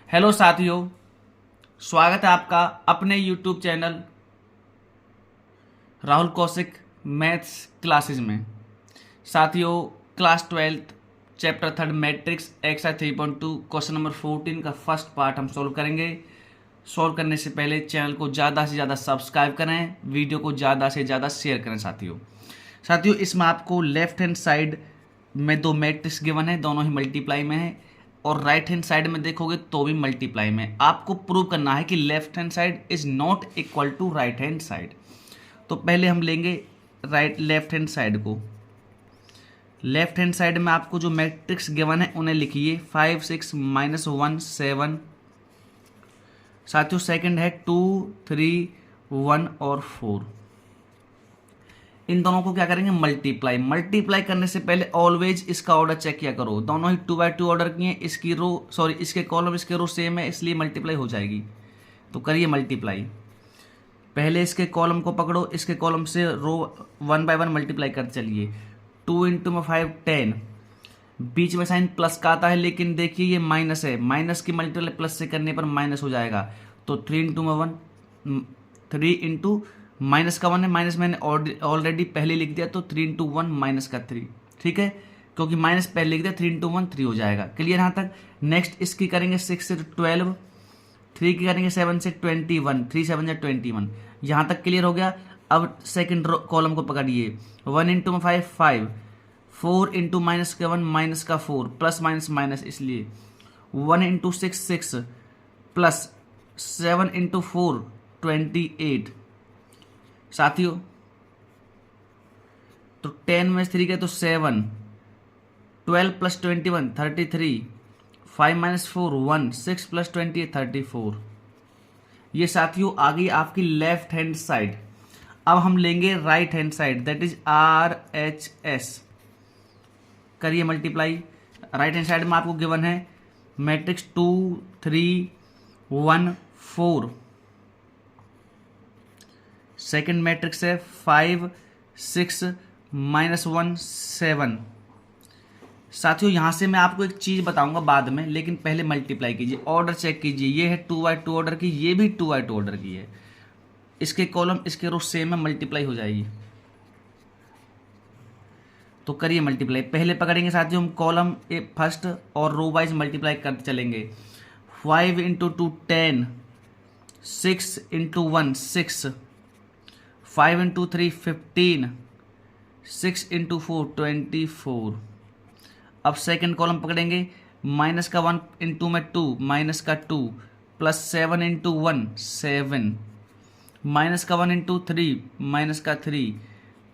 Hello साथियों, स्वागत है आपका अपने YouTube channel Rahul Kaushik maths classes में। साथियों, class 12 chapter 3 matrix exercise 3.2 question number 14 का फर्स्ट पार्ट हम सॉल्व करेंगे। सॉल्व करने से पहले चैनल को ज़्यादा से ज़्यादा सब्सक्राइब करें, वीडियो को ज़्यादा से ज़्यादा शेयर करें। साथियों इसमें आपको लेफ्ट हैंड साइड में दो मैट्रिक्स गिवन है, दोनों ही मल्टीप्लाई में है, और राइट हैंड साइड में देखोगे तो भी मल्टीप्लाई में। आपको प्रूव करना है कि left hand side is not equal to right hand side. तो पहले हम लेंगे लेफ्ट हैंड साइड को। लेफ्ट हैंड साइड में आपको जो मैट्रिक्स गिवन है उन्हें लिखिए 5 6 -1 7। साथियों सेकंड है 2 3 1 और 4। इन दोनों को क्या करेंगे, मल्टीप्लाई करने से पहले ऑलवेज इसका ऑर्डर चेक किया करो। दोनों ही 2x2 ऑर्डर किए हैं, इसकी रो सॉरी इसके कॉलम इसके रो सेम है, इसलिए मल्टीप्लाई हो जाएगी। तो करिए मल्टीप्लाई। पहले इसके कॉलम को पकड़ो, इसके कॉलम से रो 1 बाय 1 मल्टीप्लाई करते चलिए। 2 × 5 10। बीच में साइन प्लस का आता है, लेकिन देखिए ये माइनस है, माइनस की मल्टीप्लाई प्लस से करने पर माइनस हो जाएगा। तो 3 × 1 3 इंटू माइनस का 1 है, माइनस मैंने ऑलरेडी पहले लिख दिया, तो 3 × 1 माइनस का 3। ठीक है, क्योंकि माइनस पहले लिख दिया, 3 × 1 3 हो जाएगा। क्लियर यहाँ तक। नेक्स्ट इसकी करेंगे 6 से 12, 3 की करेंगे 7 से 21, 3 7 या 21। यहाँ तक क्लियर हो गया। अब सेकंड कॉलम को पकड़िए। 1 × 5 5, 4 इंटू माइनस का 1 माइनस का 4, प्लस माइनस माइनस, इसलिए 1 × 6 6 प्लस 7 × 4 28। साथियों तो 10 में 3 के तो 7, 12 + 21 33, 5 - 4 1, 6 + 20 34। ये साथियों आ गई आपकी लेफ्ट हैंड साइड। अब हम लेंगे right hand side, that is RHS। करिए मल्टीप्लाई। राइट हैंड साइड में आपको गिवन है मैट्रिक्स 2 3 1 4। सेकेंड मैट्रिक्स है 5 6 -1 7। साथियों यहां से मैं आपको एक चीज बताऊंगा बाद में, लेकिन पहले मल्टीप्लाई कीजिए, ऑर्डर चेक कीजिए। ये है 2x2 ऑर्डर की, ये भी 2x2 ऑर्डर की है। इसके कॉलम इसके रो सेम है, मल्टीप्लाई हो जाएगी। तो करिए मल्टीप्लाई। पहले पकड़ेंगे साथियों हम कॉलम फर्स्ट और रो वाइज मल्टीप्लाई करते चलेंगे। 5 × 2 10, 6 × 1 6, 5 × 3 15, 6 × 4 24। अब सेकंड कॉलम पकड़ेंगे, माइनस का 1 इंटू में 2 माइनस का 2, प्लस 7 × 1 7, माइनस का 1 इंटू 3 माइनस का 3,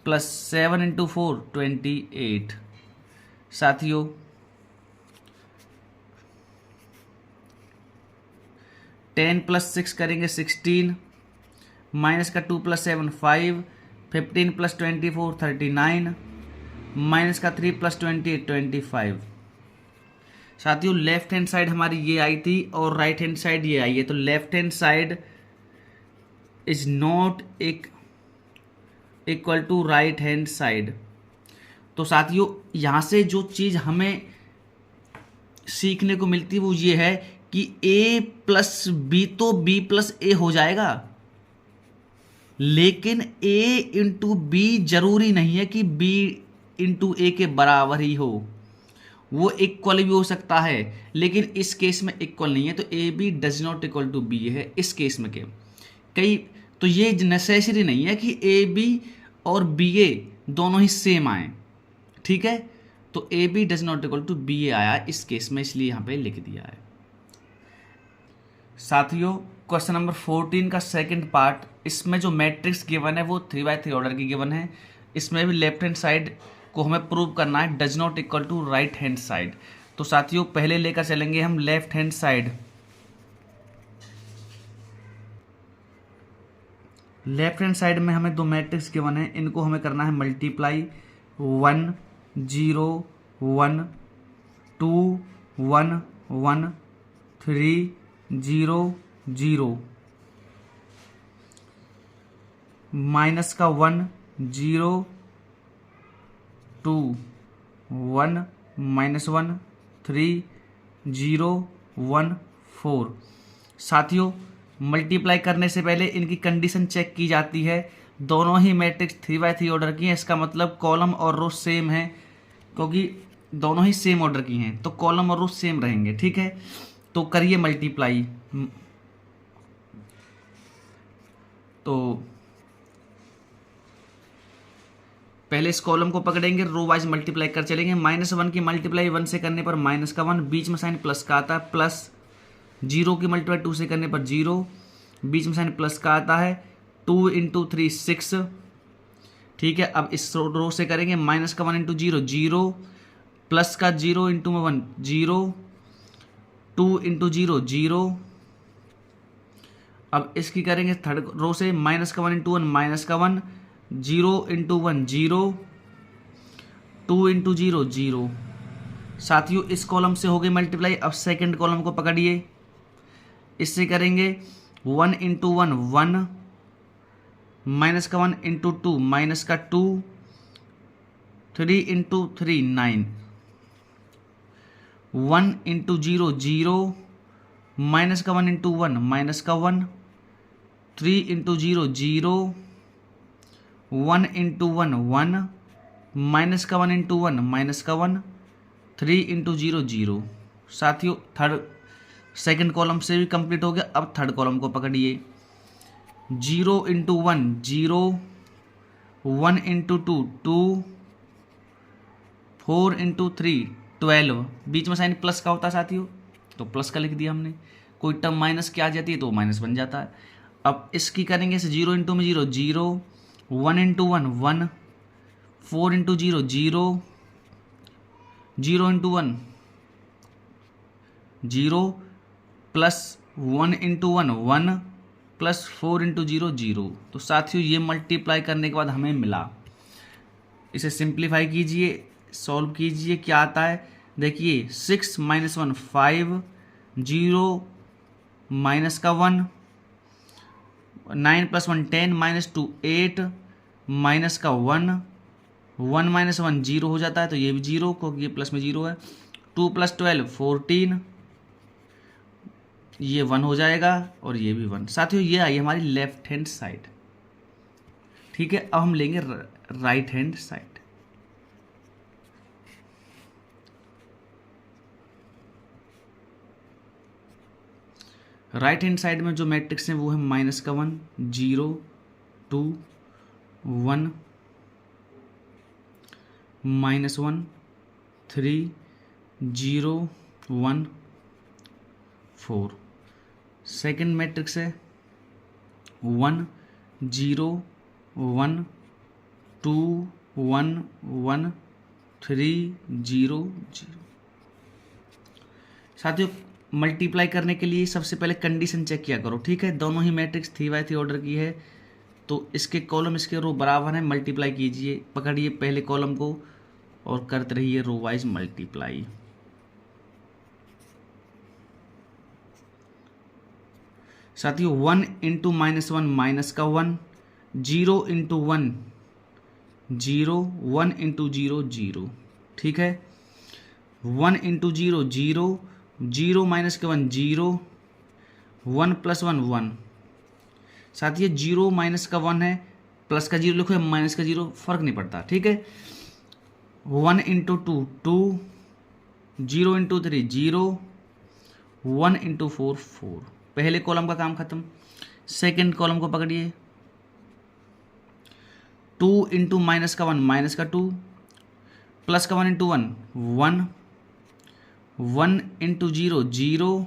प्लस 7 × 4 28। साथियों टेन प्लस 6 करेंगे 16, माइनस का 2 + 7 5, 15 + 24 39, माइनस का 3 + 28 25। साथियों लेफ्ट हैंड साइड हमारी ये आई थी और राइट हैंड साइड ये आई है, तो left hand side is not equal to right hand side. तो साथियों यहां से जो चीज हमें सीखने को मिलती है वो ये है कि A + B तो B + A हो जाएगा, लेकिन A × B जरूरी नहीं है कि B × A के बराबर ही हो। वो इक्वल भी हो सकता है, लेकिन इस केस में इक्वल नहीं है, तो A B does not equal to B है इस केस में। के कई तो ये नेसेसरी नहीं है कि ए बी और बी ए दोनों ही सेम आए। ठीक है, तो A B does not equal to B A आया इस केस में, इसलिए यहां पे लिख दिया है। साथियों क्वेश्चन नंबर 14 का सेकंड पार्ट, इसमें जो मैट्रिक्स गिवन है वो 3x3 ऑर्डर की गिवन है। इसमें भी लेफ्ट हैंड साइड को हमें प्रूव करना है does not equal to right hand side. तो साथियों पहले लेकर चलेंगे हम left hand side. Left hand side में हमें दो मैट्रिक्स गिवन है, इनको हमें करना है मल्टीप्लाई। 1 0 1 2 1 1 3 0 0, माइनस का 1 0 2 1 -1 3 0 1 4। साथियों मल्टीप्लाई करने से पहले इनकी कंडीशन चेक की जाती है। दोनों ही मैट्रिक्स 3x3 ऑर्डर की हैं, इसका मतलब कॉलम और रो सेम है, क्योंकि दोनों ही सेम ऑर्डर की हैं तो कॉलम और रो सेम रहेंगे। ठीक है, तो करिए मल्टीप्लाई। तो पहले इस कॉलम को पकड़ेंगे, रो वाइज मल्टीप्लाई कर चलेंगे। -1 की मल्टीप्लाई 1 से करने पर -1, बीच में साइन प्लस का आता है, प्लस 0 की मल्टीप्लाई 2 से करने पर 0, बीच में साइन प्लस का आता है। 2 × 3 6। ठीक है, अब इस रो से करेंगे -1 × 0 0, प्लस का 0 × 1 0, 2 × 0 0। अब इसकी करेंगे थर्ड रो से -1 × 1 -1, 0 × 1 0, 2 × 0 0। साथियों इस कॉलम से हो गई मल्टीप्लाई। अब सेकंड कॉलम को पकड़िए, इससे करेंगे 1 × 1 1, -1 × 2 -2, 3 × 3 9, 1 × 0 0, -1 × 1 -1, 3 × 0 0, 1 × 1 1, -1 × 1 -1, 3 × 0 0। साथियों सेकंड कॉलम से भी कंप्लीट हो गया। अब थर्ड कॉलम को पकड़िए, 0 × 1 0, 1 × 2 2, 4 × 3 12। बीच में साइन प्लस का होता है साथियों, तो प्लस का लिख दिया हमने। कोई टर्म माइनस की आ जाती है तो माइनस बन जाता है। अब इसकी करेंगे इसे 0 × 0 0, 1 × 1 1, 4 × 0 0, 0 × 1 0, प्लस 1 × 1 1, प्लस 4 × 0 0। तो साथियों ये मल्टीप्लाई करने के बाद हमें मिला। इसे सिंप्लीफाई कीजिए, सॉल्व कीजिए, क्या आता है देखिए। 6 - 1 5, 0 माइनस का 1, 9 + 1 10, -2 8, माइनस का 1, 1 - 1 0 हो जाता है, तो ये भी 0 क्योंकि ये प्लस में 0 है। 2 + 12 14, ये 1 हो जाएगा और ये भी 1। साथियों ये आई हमारी लेफ्ट हैंड साइड। ठीक है, अब हम लेंगे right hand side. Right hand side में जो मैट्रिक्स है वो है -1 0 2 1, -1 3 0 1 4। सेकेंड मैट्रिक्स है 1 0 1 2 1 1 3 0 0। साथियों मल्टीप्लाई करने के लिए सबसे पहले कंडीशन चेक किया करो। ठीक है, दोनों ही मैट्रिक्स 3x3 ऑर्डर की है, तो इसके कॉलम इसके रो बराबर है। मल्टीप्लाई कीजिए, पकड़िए पहले कॉलम को और करते रहिए रो वाइज मल्टीप्लाई। साथियों 1 × -1 माइनस का 1, 0 × 1 0, 1 × 0 0। ठीक है, 1 × 0 0, 0 माइनस का 1 0, 1 + 1 1। साथियों 0 माइनस का 1 है, प्लस का 0 लिखो या माइनस का 0 फर्क नहीं पड़ता। ठीक है, 1 × 2 2, 0 × 3 0, 1 × 4 4। पहले कॉलम का काम खत्म। सेकंड कॉलम को पकड़िए, 2 × -1 माइनस का 2, प्लस का 1 × 1 1, 1 × 0 0,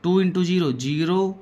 2 × 0 0,